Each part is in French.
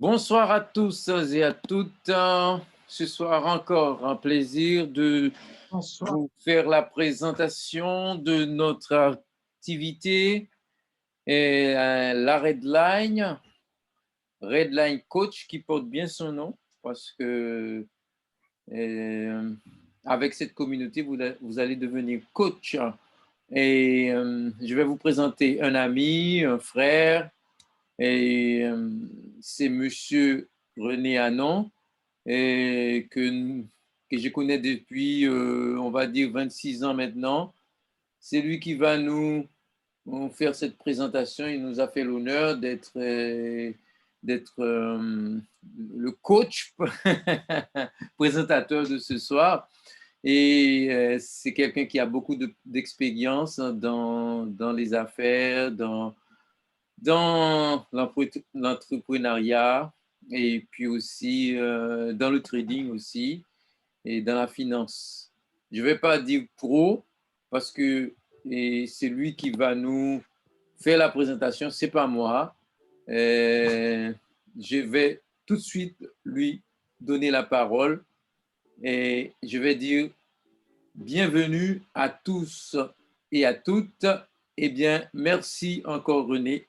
Bonsoir à tous et à toutes. Ce soir encore, un plaisir de Bonsoir. vous faire la présentation de notre activité et la Redline Coach qui porte bien son nom parce que euh, avec cette communauté, vous allez devenir coach. Et je vais vous présenter un ami, un frère, et c'est Monsieur René Anon et que je connais depuis, on va dire, 26 ans maintenant. C'est lui qui va nous faire cette présentation. Il nous a fait l'honneur d'être le coach présentateur de ce soir. Et c'est quelqu'un qui a beaucoup d'expérience dans les affaires, dans l'entrepreneuriat et puis aussi dans le trading aussi et dans la finance. Je ne vais pas dire pro parce que c'est lui qui va nous faire la présentation, c'est pas moi. Je vais tout de suite lui donner la parole et je vais dire bienvenue à tous et à toutes. Eh bien, merci encore René.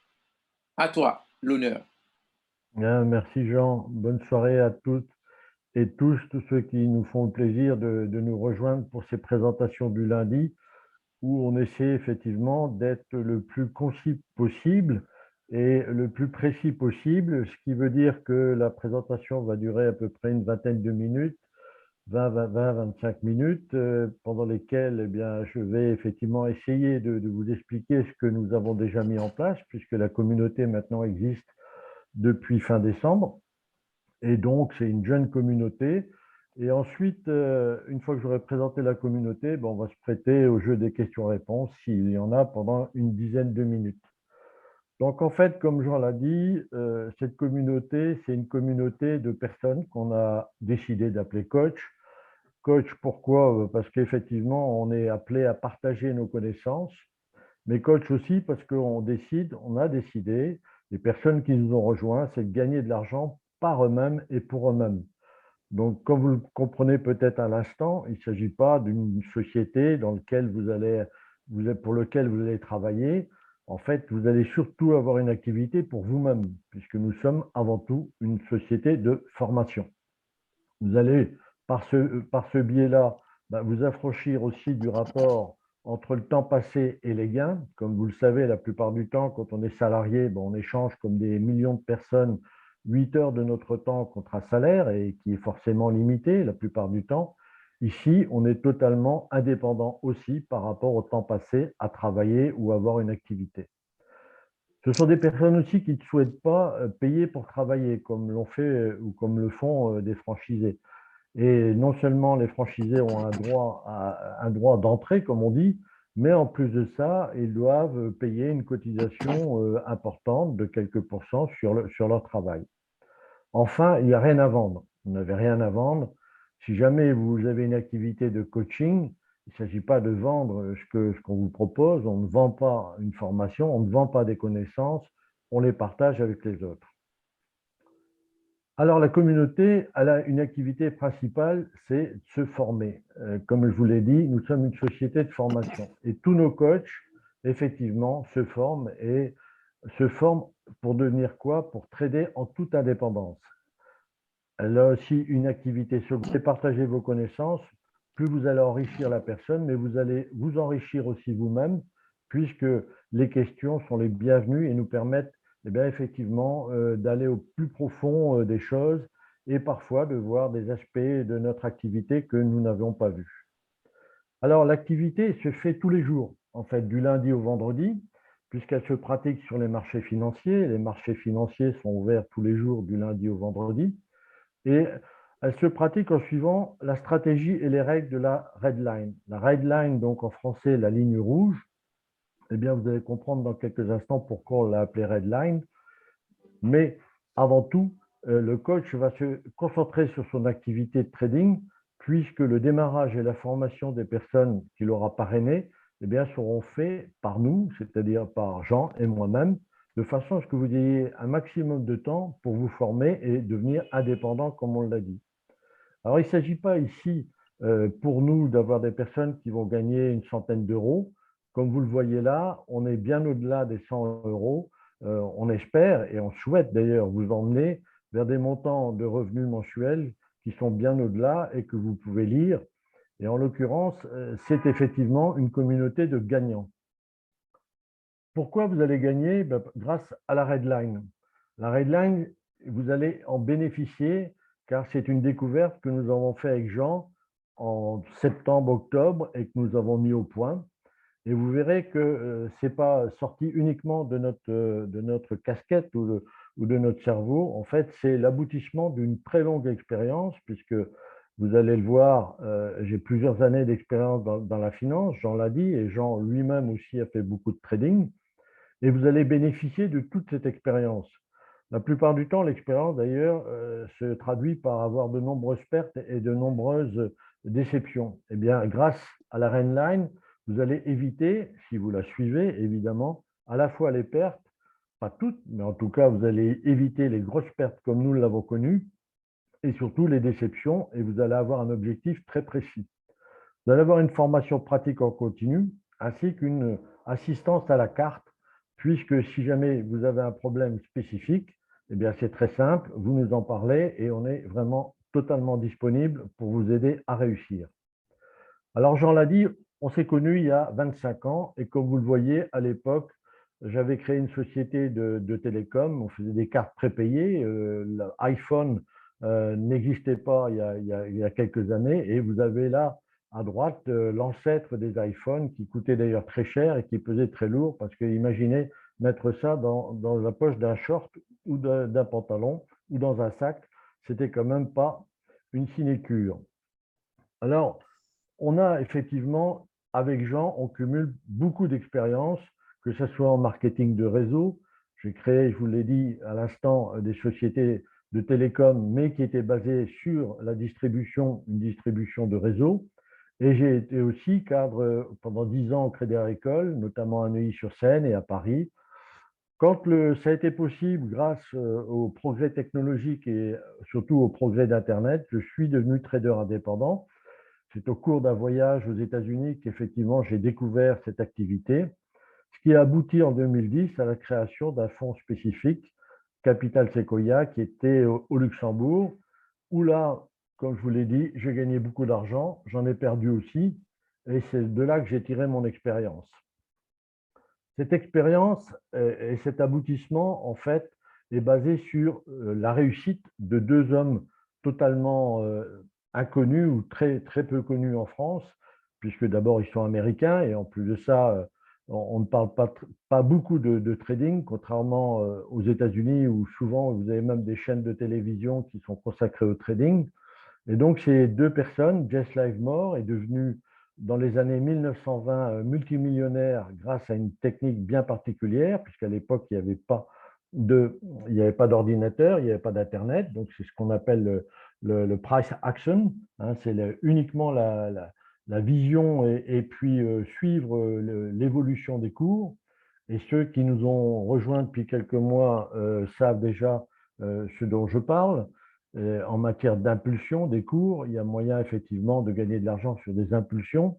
À toi, l'honneur. Bien, merci Jean. Bonne soirée à toutes et tous ceux qui nous font le plaisir de nous rejoindre pour ces présentations du lundi, où on essaie effectivement d'être le plus concis possible et le plus précis possible, ce qui veut dire que la présentation va durer à peu près une vingtaine de minutes, 25 minutes, pendant lesquelles eh bien, je vais effectivement essayer de vous expliquer ce que nous avons déjà mis en place, puisque la communauté maintenant existe depuis fin décembre. Et donc, c'est une jeune communauté. Et ensuite, une fois que j'aurai présenté la communauté, on va se prêter au jeu des questions-réponses, s'il y en a, pendant une dizaine de minutes. Donc, en fait, comme Jean l'a dit, cette communauté, c'est une communauté de personnes qu'on a décidé d'appeler coach. Coach, pourquoi? Parce qu'effectivement, on est appelé à partager nos connaissances, mais coach aussi parce on a décidé, les personnes qui nous ont rejoints, c'est de gagner de l'argent par eux-mêmes et pour eux-mêmes. Donc, comme vous le comprenez peut-être à l'instant, il ne s'agit pas d'une société pour lequel vous allez travailler. En fait, vous allez surtout avoir une activité pour vous-même, puisque nous sommes avant tout une société de formation. Vous allez, par ce biais-là, vous affranchir aussi du rapport entre le temps passé et les gains. Comme vous le savez, la plupart du temps, quand on est salarié, on échange comme des millions de personnes 8 heures de notre temps contre un salaire et qui est forcément limité la plupart du temps. Ici, on est totalement indépendant aussi par rapport au temps passé à travailler ou avoir une activité. Ce sont des personnes aussi qui ne souhaitent pas payer pour travailler, comme l'ont fait ou comme le font des franchisés. Et non seulement les franchisés ont un droit d'entrée, comme on dit, mais en plus de ça, ils doivent payer une cotisation importante de quelques pourcents sur leur travail. Enfin, il n'y a rien à vendre. Vous n'avez rien à vendre. Si jamais vous avez une activité de coaching, il ne s'agit pas de vendre ce qu'on vous propose. On ne vend pas une formation, on ne vend pas des connaissances, on les partage avec les autres. Alors, la communauté, elle a une activité principale, c'est se former. Comme je vous l'ai dit, nous sommes une société de formation et tous nos coachs, effectivement, se forment pour devenir quoi? Pour trader en toute indépendance. Elle a aussi une activité sur vous allez partager vos connaissances, plus vous allez enrichir la personne, mais vous allez vous enrichir aussi vous-même, puisque les questions sont les bienvenues et nous permettent effectivement d'aller au plus profond des choses et parfois de voir des aspects de notre activité que nous n'avions pas vus. Alors, l'activité se fait tous les jours, en fait, du lundi au vendredi, puisqu'elle se pratique sur les marchés financiers. Les marchés financiers sont ouverts tous les jours du lundi au vendredi. Et elle se pratique en suivant la stratégie et les règles de la red line. La red line, donc en français, la ligne rouge, eh bien, vous allez comprendre dans quelques instants pourquoi on l'a appelée red line. Mais avant tout, le coach va se concentrer sur son activité de trading, puisque le démarrage et la formation des personnes qu'il aura parrainées seront faits par nous, c'est-à-dire par Jean et moi-même, de façon à ce que vous ayez un maximum de temps pour vous former et devenir indépendant, comme on l'a dit. Alors, il ne s'agit pas ici pour nous d'avoir des personnes qui vont gagner une centaine d'euros. Comme vous le voyez là, on est bien au-delà des 100 euros. On espère et on souhaite d'ailleurs vous emmener vers des montants de revenus mensuels qui sont bien au-delà et que vous pouvez lire. Et en l'occurrence, c'est effectivement une communauté de gagnants. Pourquoi vous allez gagner? Grâce à la Redline. La Redline, vous allez en bénéficier car c'est une découverte que nous avons fait avec Jean en septembre-octobre et que nous avons mis au point. Et vous verrez que ce n'est pas sorti uniquement de notre casquette ou de notre cerveau. En fait, c'est l'aboutissement d'une très longue expérience, puisque vous allez le voir, j'ai plusieurs années d'expérience dans la finance, Jean l'a dit, et Jean lui-même aussi a fait beaucoup de trading. Et vous allez bénéficier de toute cette expérience. La plupart du temps, l'expérience, d'ailleurs, se traduit par avoir de nombreuses pertes et de nombreuses déceptions. Eh bien, grâce à la Redline, vous allez éviter, si vous la suivez, évidemment, à la fois les pertes, pas toutes, mais en tout cas, vous allez éviter les grosses pertes comme nous l'avons connu, et surtout les déceptions, et vous allez avoir un objectif très précis. Vous allez avoir une formation pratique en continu, ainsi qu'une assistance à la carte, puisque si jamais vous avez un problème spécifique, eh bien c'est très simple, vous nous en parlez et on est vraiment totalement disponible pour vous aider à réussir. Alors Jean l'a dit, on s'est connus il y a 25 ans et comme vous le voyez, à l'époque, j'avais créé une société de télécom, on faisait des cartes prépayées, l'iPhone n'existait pas il y a quelques années et vous avez là à droite l'ancêtre des iPhones qui coûtait d'ailleurs très cher et qui pesait très lourd parce que imaginez mettre ça dans la poche d'un short ou d'un pantalon ou dans un sac, c'était quand même pas une sinécure. Alors, on a effectivement, avec Jean, on cumule beaucoup d'expériences, que ce soit en marketing de réseau. J'ai créé, je vous l'ai dit à l'instant, des sociétés de télécom, mais qui étaient basées sur la distribution, une distribution de réseau. Et j'ai été aussi cadre pendant 10 ans au Crédit Agricole, notamment à Neuilly-sur-Seine et à Paris. Quand ça a été possible, grâce au progrès technologique et surtout au progrès d'Internet, je suis devenu trader indépendant. C'est au cours d'un voyage aux États-Unis qu'effectivement j'ai découvert cette activité, ce qui a abouti en 2010 à la création d'un fonds spécifique, Capital Sequoia, qui était au Luxembourg, où là, comme je vous l'ai dit, j'ai gagné beaucoup d'argent, j'en ai perdu aussi, et c'est de là que j'ai tiré mon expérience. Cette expérience et cet aboutissement, en fait, est basé sur la réussite de deux hommes totalement inconnus ou très, très peu connus en France, puisque d'abord ils sont américains et en plus de ça, on ne parle pas beaucoup de trading, contrairement aux États-Unis où souvent vous avez même des chaînes de télévision qui sont consacrées au trading. Et donc, ces deux personnes, Jess Livemore est devenu, dans les années 1920, multimillionnaire grâce à une technique bien particulière, puisqu'à l'époque, il n'y avait pas d'ordinateur, il n'y avait pas d'Internet. Donc, c'est ce qu'on appelle le price action. Hein, c'est uniquement la vision et puis suivre l'évolution des cours. Et ceux qui nous ont rejoints depuis quelques mois savent déjà ce dont je parle. En matière d'impulsion des cours, il y a moyen effectivement de gagner de l'argent sur des impulsions.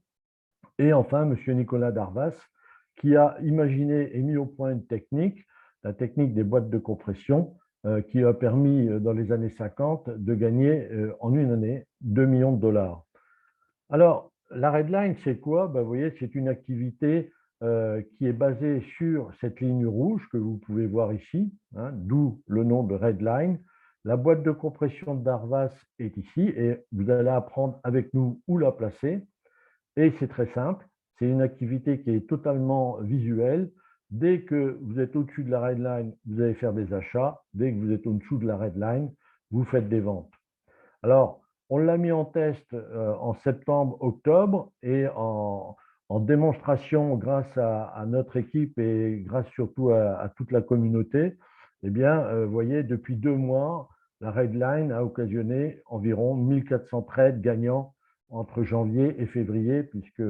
Et enfin, M. Nicolas Darvas, qui a imaginé et mis au point une technique, la technique des boîtes de compression, qui a permis dans les années 50 de gagner en une année 2 millions de dollars. Alors, la Redline, c'est quoi? Vous voyez, c'est une activité qui est basée sur cette ligne rouge que vous pouvez voir ici, hein, d'où le nom de Redline. La boîte de compression de Darvas est ici et vous allez apprendre avec nous où la placer. Et c'est très simple, c'est une activité qui est totalement visuelle. Dès que vous êtes au-dessus de la Redline, vous allez faire des achats. Dès que vous êtes au-dessous de la Redline, vous faites des ventes. Alors, on l'a mis en test en septembre-octobre et en démonstration grâce à notre équipe et grâce surtout à toute la communauté. Eh bien, vous voyez, depuis 2 mois, la Redline a occasionné environ 1400 trades gagnants entre janvier et février, puisque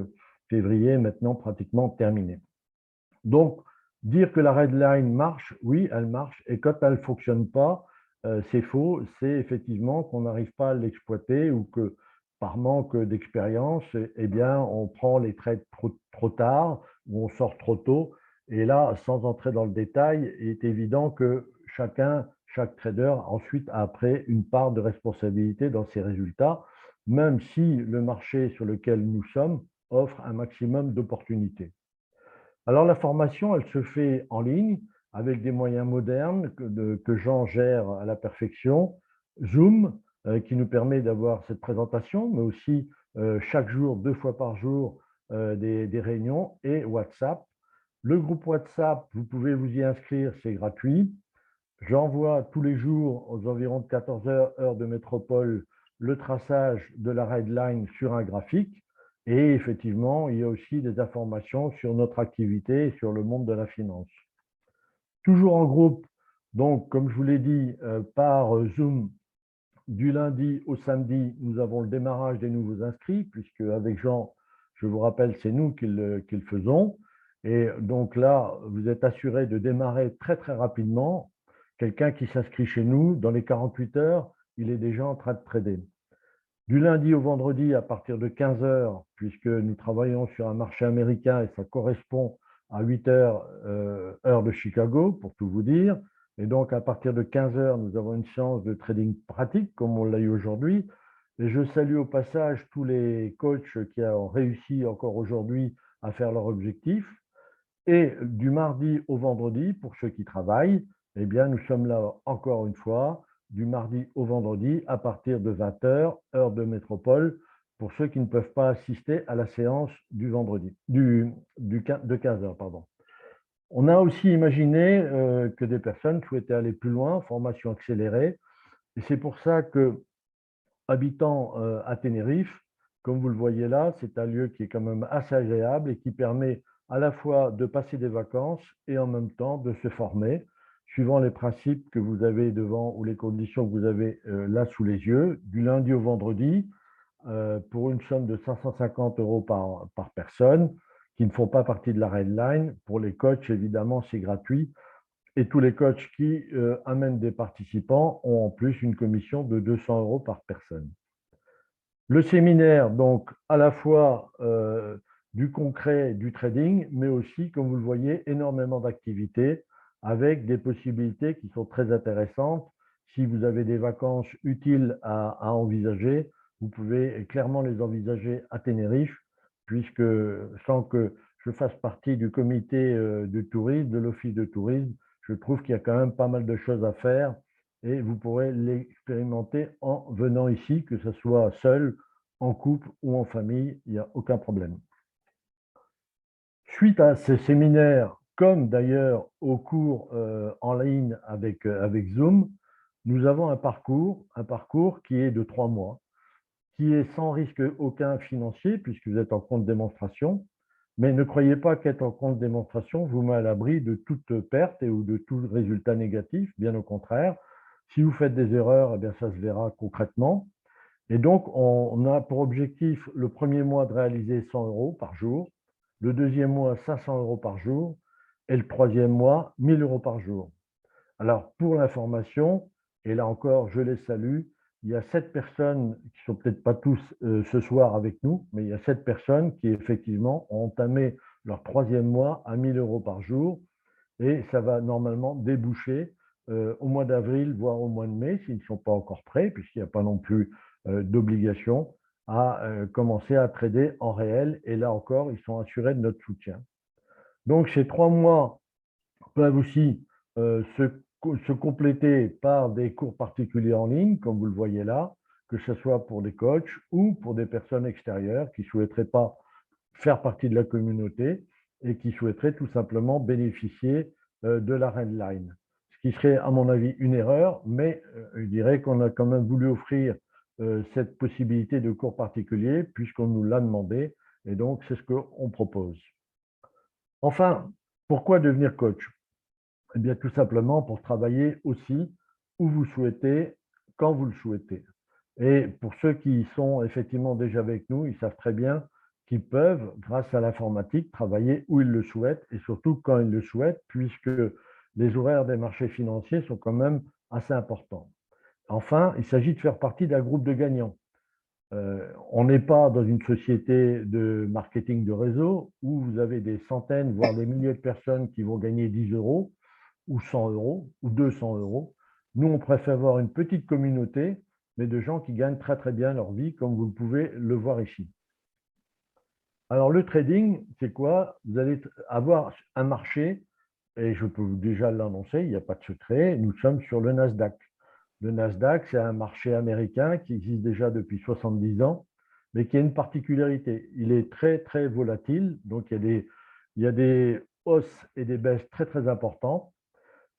février est maintenant pratiquement terminé. Donc, Dire que la Redline marche, oui, elle marche. Et quand elle ne fonctionne pas, c'est faux. C'est effectivement qu'on n'arrive pas à l'exploiter ou que par manque d'expérience, eh bien, on prend les trades trop tard ou on sort trop tôt. Et là, sans entrer dans le détail, il est évident que chaque trader ensuite a après une part de responsabilité dans ses résultats, même si le marché sur lequel nous sommes offre un maximum d'opportunités. Alors, la formation, elle se fait en ligne avec des moyens modernes que Jean gère à la perfection. Zoom, qui nous permet d'avoir cette présentation, mais aussi chaque jour, 2 fois par jour, des réunions, et WhatsApp. Le groupe WhatsApp, vous pouvez vous y inscrire, c'est gratuit. J'envoie tous les jours, aux environs de 14 heures, heure de métropole, le traçage de la Redline sur un graphique. Et effectivement, il y a aussi des informations sur notre activité et sur le monde de la finance. Toujours en groupe, donc comme je vous l'ai dit, par Zoom, du lundi au samedi, nous avons le démarrage des nouveaux inscrits, puisque avec Jean, je vous rappelle, c'est nous qui le faisons. Et donc là, vous êtes assuré de démarrer très, très rapidement. Quelqu'un qui s'inscrit chez nous, dans les 48 heures, il est déjà en train de trader. Du lundi au vendredi, à partir de 15 heures, puisque nous travaillons sur un marché américain et ça correspond à 8 heures, heure de Chicago, pour tout vous dire. Et donc, à partir de 15 heures, nous avons une séance de trading pratique, comme on l'a eu aujourd'hui. Et je salue au passage tous les coachs qui ont réussi encore aujourd'hui à faire leur objectif. Et du mardi au vendredi, pour ceux qui travaillent, eh bien, nous sommes là encore une fois, du mardi au vendredi, à partir de 20 heures, heure de métropole, pour ceux qui ne peuvent pas assister à la séance du vendredi, de 15 heures, pardon. On a aussi imaginé que des personnes souhaitaient aller plus loin, formation accélérée, et c'est pour ça que, habitant à Tenerife, comme vous le voyez là, c'est un lieu qui est quand même assez agréable et qui permet à la fois de passer des vacances et en même temps de se former, suivant les principes que vous avez devant ou les conditions que vous avez là sous les yeux, du lundi au vendredi, pour une somme de 550 € par personne, qui ne font pas partie de la Redline. Pour les coachs, évidemment, c'est gratuit. Et tous les coachs qui amènent des participants ont en plus une commission de 200 € par personne. Le séminaire, donc, à la fois du concret, du trading, mais aussi, comme vous le voyez, énormément d'activités avec des possibilités qui sont très intéressantes. Si vous avez des vacances utiles à envisager, vous pouvez clairement les envisager à Tenerife, puisque sans que je fasse partie du comité de tourisme, de l'office de tourisme, je trouve qu'il y a quand même pas mal de choses à faire et vous pourrez l'expérimenter en venant ici, que ce soit seul, en couple ou en famille, il n'y a aucun problème. Suite à ces séminaires, comme d'ailleurs aux cours en ligne avec Zoom, nous avons un parcours qui est de 3 mois, qui est sans risque aucun financier, puisque vous êtes en compte démonstration. Mais ne croyez pas qu'être en compte démonstration vous met à l'abri de toute perte ou de tout résultat négatif, bien au contraire. Si vous faites des erreurs, eh bien, ça se verra concrètement. Et donc, on a pour objectif le premier mois de réaliser 100 € par jour, le deuxième mois 500 € par jour et le troisième mois 1000 € par jour. Alors, pour l'information, et là encore, je les salue, il y a 7 personnes qui ne sont peut-être pas tous ce soir avec nous, mais il y a 7 personnes qui effectivement ont entamé leur troisième mois à 1000 € par jour et ça va normalement déboucher au mois d'avril, voire au mois de mai, s'ils ne sont pas encore prêts, puisqu'il n'y a pas non plus d'obligation à commencer à trader en réel. Et là encore, ils sont assurés de notre soutien. Donc, ces 3 mois peuvent aussi se compléter par des cours particuliers en ligne, comme vous le voyez là, que ce soit pour des coachs ou pour des personnes extérieures qui ne souhaiteraient pas faire partie de la communauté et qui souhaiteraient tout simplement bénéficier de la Redline. Ce qui serait, à mon avis, une erreur, mais je dirais qu'on a quand même voulu offrir cette possibilité de cours particulier puisqu'on nous l'a demandé, et donc c'est ce qu'on propose. Enfin, pourquoi devenir coach? Eh bien, tout simplement pour travailler aussi où vous souhaitez, quand vous le souhaitez. Et pour ceux qui sont effectivement déjà avec nous, ils savent très bien qui peuvent, grâce à l'informatique, travailler où ils le souhaitent et surtout quand ils le souhaitent, puisque les horaires des marchés financiers sont quand même assez importants. Enfin, il s'agit de faire partie d'un groupe de gagnants. On n'est pas dans une société de marketing de réseau où vous avez des centaines, voire des milliers de personnes qui vont gagner 10 euros ou 100 euros ou 200 euros. Nous, on préfère avoir une petite communauté, mais de gens qui gagnent très très bien leur vie, comme vous pouvez le voir ici. Alors, le trading, c'est quoi? Vous allez avoir un marché, et je peux déjà l'annoncer, il n'y a pas de secret, nous sommes sur le Nasdaq. Le Nasdaq, c'est un marché américain qui existe déjà depuis 70 ans, mais qui a une particularité. Il est très, très volatile, donc il y a des hausses et des baisses très, très importantes.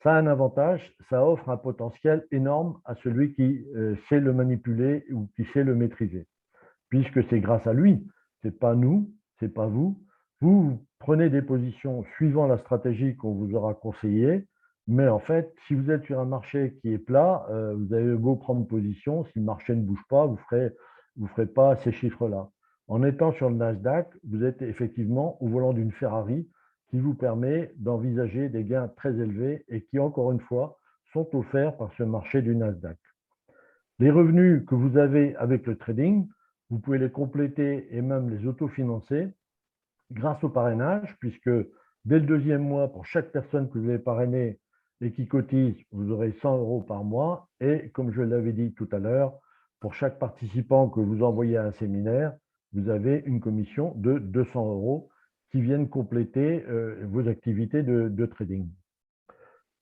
Ça a un avantage, ça offre un potentiel énorme à celui qui sait le manipuler ou qui sait le maîtriser, puisque c'est grâce à lui, ce n'est pas nous, ce n'est pas vous. Vous prenez des positions suivant la stratégie qu'on vous aura conseillée, mais en fait, si vous êtes sur un marché qui est plat, vous avez beau prendre position, si le marché ne bouge pas, vous ferez pas ces chiffres-là. En étant sur le Nasdaq, vous êtes effectivement au volant d'une Ferrari qui vous permet d'envisager des gains très élevés et qui, encore une fois, sont offerts par ce marché du Nasdaq. Les revenus que vous avez avec le trading, vous pouvez les compléter et même les autofinancer grâce au parrainage, puisque dès le deuxième mois, pour chaque personne que vous avez parrainée et qui cotise, vous aurez 100 euros par mois. Et comme je l'avais dit tout à l'heure, pour chaque participant que vous envoyez à un séminaire, vous avez une commission de 200 euros qui viennent compléter vos activités de trading.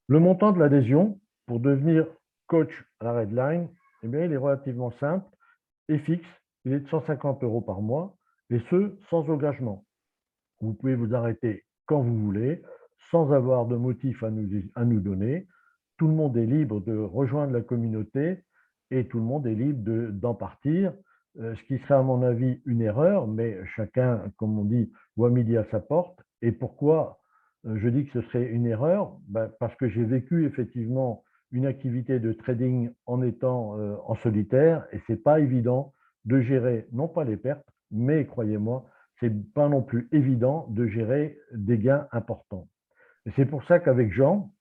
Le montant de l'adhésion pour devenir coach à la Redline, eh bien, il est relativement simple et fixe. Il est de 150 euros par mois, et ce, sans engagement. Vous pouvez vous arrêter quand vous voulez, sans avoir de motif à nous donner. Tout le monde est libre de rejoindre la communauté et tout le monde est libre d'en partir, ce qui serait à mon avis une erreur, mais chacun, comme on dit, voit midi à sa porte. Et pourquoi je dis que ce serait une erreur? Parce que j'ai vécu effectivement une activité de trading en étant en solitaire et ce n'est pas évident de gérer, non pas les pertes, mais croyez-moi, ce n'est pas non plus évident de gérer des gains importants. Et c'est pour ça qu'avec Jean,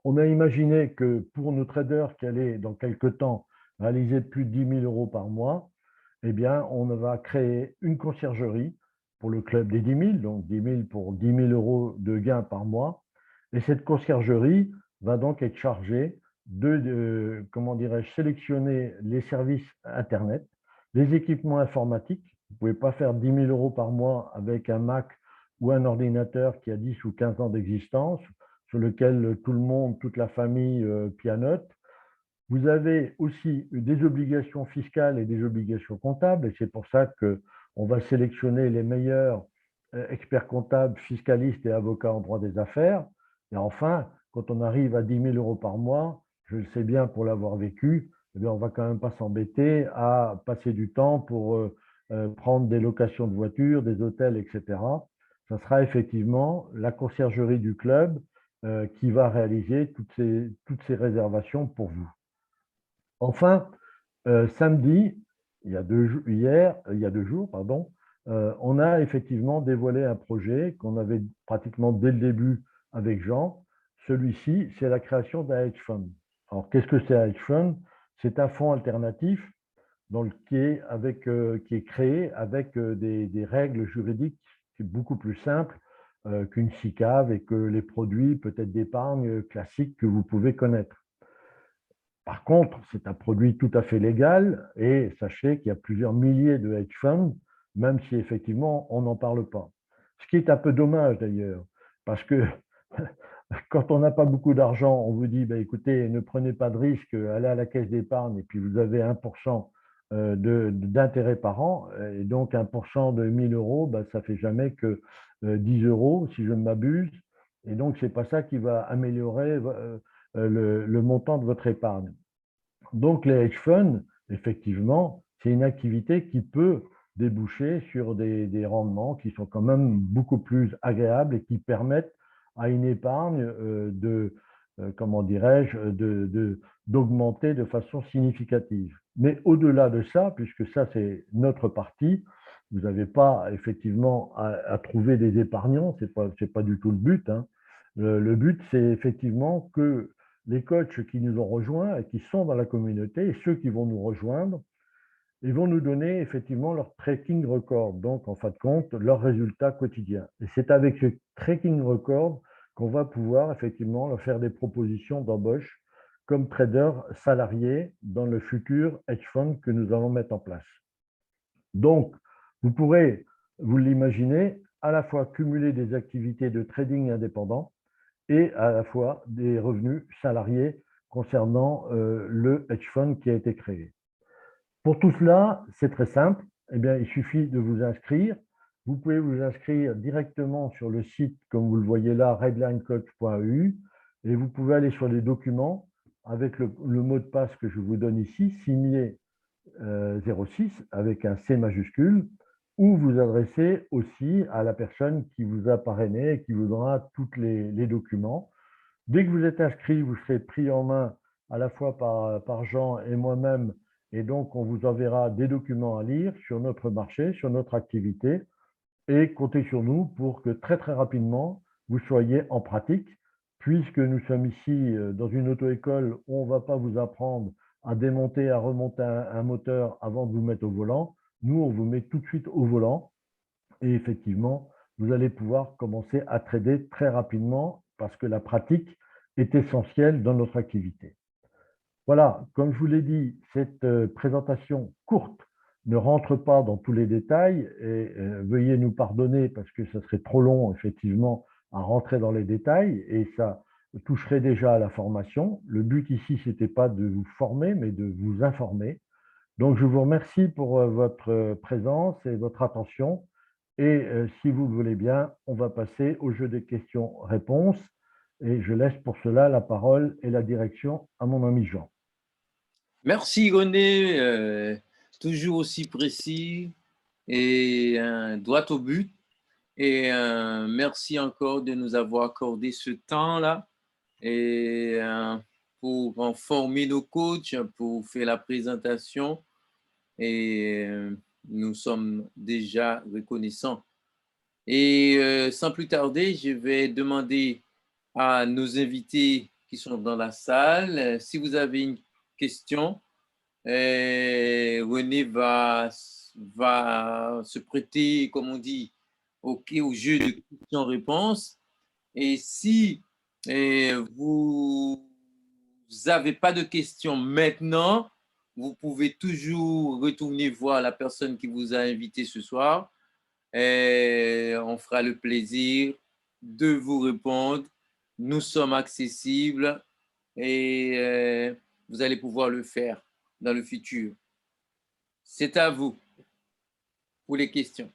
on a imaginé que pour nos traders qui allaient dans quelques temps réaliser plus de 10 000 euros par mois, eh bien, on va créer une conciergerie pour le club des 10 000, donc 10 000 pour 10 000 euros de gains par mois. Et cette conciergerie va donc être chargée comment dirais-je, sélectionner les services Internet, les équipements informatiques. Vous ne pouvez pas faire 10 000 euros par mois avec un Mac ou un ordinateur qui a 10 ou 15 ans d'existence, sur lequel tout le monde, toute la famille pianote. Vous avez aussi des obligations fiscales et des obligations comptables, et c'est pour ça qu'on va sélectionner les meilleurs experts comptables, fiscalistes et avocats en droit des affaires. Et enfin, quand on arrive à 10 000 euros par mois, je le sais bien pour l'avoir vécu, eh bien, on ne va quand même pas s'embêter à passer du temps pour prendre des locations de voitures, des hôtels, etc. Ça sera effectivement la conciergerie du club qui va réaliser toutes ces réservations pour vous. Enfin, samedi, il y a 2 jours, pardon, on a effectivement dévoilé un projet qu'on avait pratiquement dès le début avec Jean. Celui-ci, c'est la création d'un hedge fund. Alors, qu'est-ce que c'est un hedge fund? C'est un fonds alternatif qui est créé avec des règles juridiques beaucoup plus simples qu'une SICAV et que les produits peut-être d'épargne classiques que vous pouvez connaître. Par contre, c'est un produit tout à fait légal et sachez qu'il y a plusieurs milliers de hedge funds, même si effectivement on n'en parle pas. Ce qui est un peu dommage d'ailleurs, parce que quand on n'a pas beaucoup d'argent, on vous dit, écoutez, ne prenez pas de risque, allez à la caisse d'épargne et puis vous avez 1% d'intérêt par an, et donc 1% de 1000 euros, ça ne fait jamais que 10 euros si je ne m'abuse, et donc ce n'est pas ça qui va améliorer le montant de votre épargne. Donc, les hedge funds, effectivement, c'est une activité qui peut déboucher sur des rendements qui sont quand même beaucoup plus agréables et qui permettent à une épargne comment dirais-je, d'augmenter de façon significative. Mais au-delà de ça, puisque ça c'est notre partie, Vous n'avez pas effectivement à trouver des épargnants, c'est pas du tout le but, hein. Le but, c'est effectivement que les coachs qui nous ont rejoints et qui sont dans la communauté et ceux qui vont nous rejoindre, ils vont nous donner effectivement leur tracking record, donc en fin de compte, leurs résultats quotidiens. Et c'est avec ce tracking record qu'on va pouvoir effectivement leur faire des propositions d'embauche comme trader salarié dans le futur hedge fund que nous allons mettre en place. Donc, vous pourrez, vous l'imaginez, à la fois cumuler des activités de trading indépendant et à la fois des revenus salariés concernant le hedge fund qui a été créé. Pour tout cela, c'est très simple. Eh bien, il suffit de vous inscrire. Vous pouvez vous inscrire directement sur le site, comme vous le voyez là, redlinecoach.eu, et vous pouvez aller sur les documents avec le mot de passe que je vous donne ici, signé 06 avec un C majuscule, ou vous adressez aussi à la personne qui vous a parrainé et qui vous donnera tous les documents. Dès que vous êtes inscrit, vous serez pris en main à la fois par Jean et moi-même, et donc on vous enverra des documents à lire sur notre marché, sur notre activité, et comptez sur nous pour que très très rapidement, vous soyez en pratique, puisque nous sommes ici dans une auto-école où on ne va pas vous apprendre à démonter, à remonter un moteur avant de vous mettre au volant. Nous, on vous met tout de suite au volant et effectivement, vous allez pouvoir commencer à trader très rapidement parce que la pratique est essentielle dans notre activité. Voilà, comme je vous l'ai dit, cette présentation courte ne rentre pas dans tous les détails et veuillez nous pardonner parce que ça serait trop long effectivement à rentrer dans les détails et ça toucherait déjà à la formation. Le but ici, ce n'était pas de vous former, mais de vous informer. Donc, je vous remercie pour votre présence et votre attention. Et si vous le voulez bien, on va passer au jeu des questions-réponses. Et je laisse pour cela la parole et la direction à mon ami Jean. Merci René, toujours aussi précis et droit au but. Et merci encore de nous avoir accordé ce temps-là et pour former nos coachs, pour faire la présentation. Et nous sommes déjà reconnaissants. Et sans plus tarder, je vais demander à nos invités qui sont dans la salle, si vous avez une question, René va se prêter, comme on dit, au jeu de questions-réponses. Et si vous n'avez pas de questions maintenant, vous pouvez toujours retourner voir la personne qui vous a invité ce soir. Et on fera le plaisir de vous répondre. Nous sommes accessibles et vous allez pouvoir le faire dans le futur. C'est à vous pour les questions.